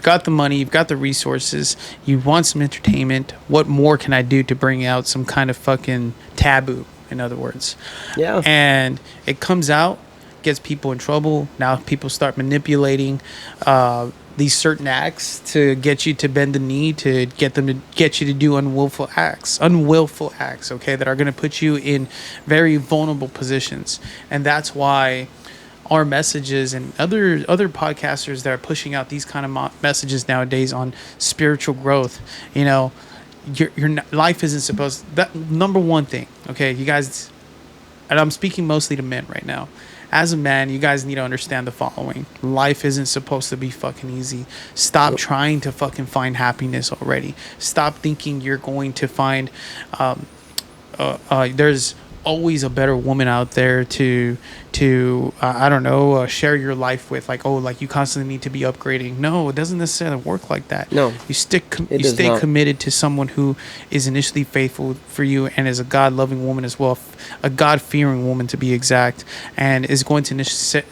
got the money, you've got the resources, you want some entertainment. What more can I do to bring out some kind of fucking taboo, in other words? Yeah. And it comes out, gets people in trouble. Now people start manipulating these certain acts to get you to bend the knee, to get you to do unwillful acts, okay, that are going to put you in very vulnerable positions. And that's why our messages and other podcasters that are pushing out these kind of messages nowadays on spiritual growth, you know, your life isn't supposed, that number one thing, okay, you guys, and I'm speaking mostly to men right now. As a man, you guys need to understand the following: life isn't supposed to be fucking easy. Stop trying to fucking find happiness already. Stop thinking you're going to find there's always a better woman out there to I don't know, share your life with. Like, oh, like you constantly need to be upgrading. No, it doesn't necessarily work like that. No, you stay committed to someone who is initially faithful for you and is a God-loving woman as well, a God-fearing woman to be exact, and is going to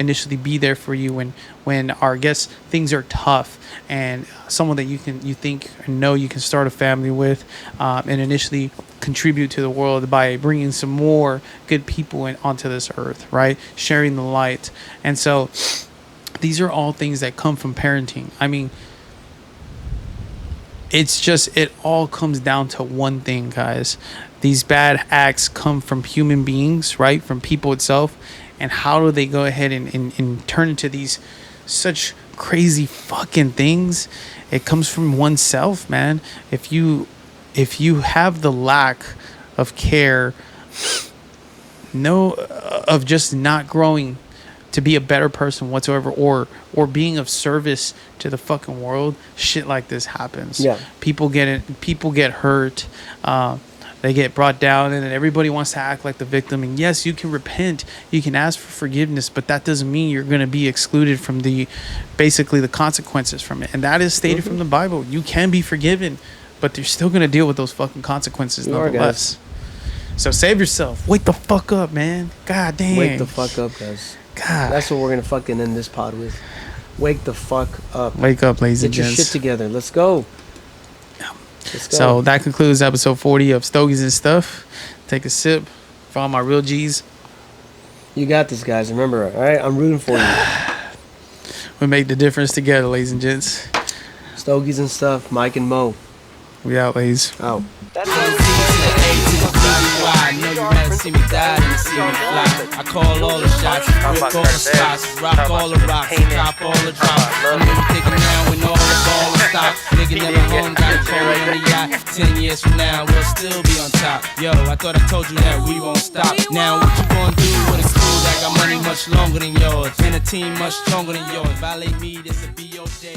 initially be there for you when I guess things are tough, and someone that you think and know you can start a family with, and initially contribute to the world by bringing some more good people onto this earth, right? Sharing the light. And so these are all things that come from parenting. I mean, it's just, it all comes down to one thing, guys. These bad acts come from human beings, right? From people itself. And how do they go ahead and turn into these such crazy fucking things? It comes from oneself, man. If you have the lack of care, of just not growing to be a better person whatsoever, or being of service to the fucking world, shit like this happens. Yeah. People get hurt. They get brought down, and then everybody wants to act like the victim. And yes, you can repent, you can ask for forgiveness, but that doesn't mean you're going to be excluded from basically the consequences from it. And that is stated from the Bible. You can be forgiven, but you're still going to deal with those fucking consequences nonetheless. So save yourself. Wake the fuck up, man. God damn. Wake the fuck up, guys. God. That's what we're going to fucking end this pod with. Wake the fuck up. Wake up, ladies and gents. Get your shit together. Let's go. So that concludes episode 40 of Stogies and Stuff. Take a sip for all my real G's. You got this, guys. Remember, all right? I'm rooting for you. We make the difference together, ladies and gents. Stogies and Stuff. Mike and Mo. We out, ladies. Out. That's I know you had to see me die and see me fly. I call all the shots, rip all the spots, rock all the rocks, drop all the drops. I'm gonna take it now when all the ball is stopped. Nigga never home, got a phone on the yacht. 10 years from now, we'll still be on top. Yo, I thought I told you that we won't stop. Now what you gonna do with a school that got money much longer than yours, and a team much stronger than yours? Violate me, this'll be your day.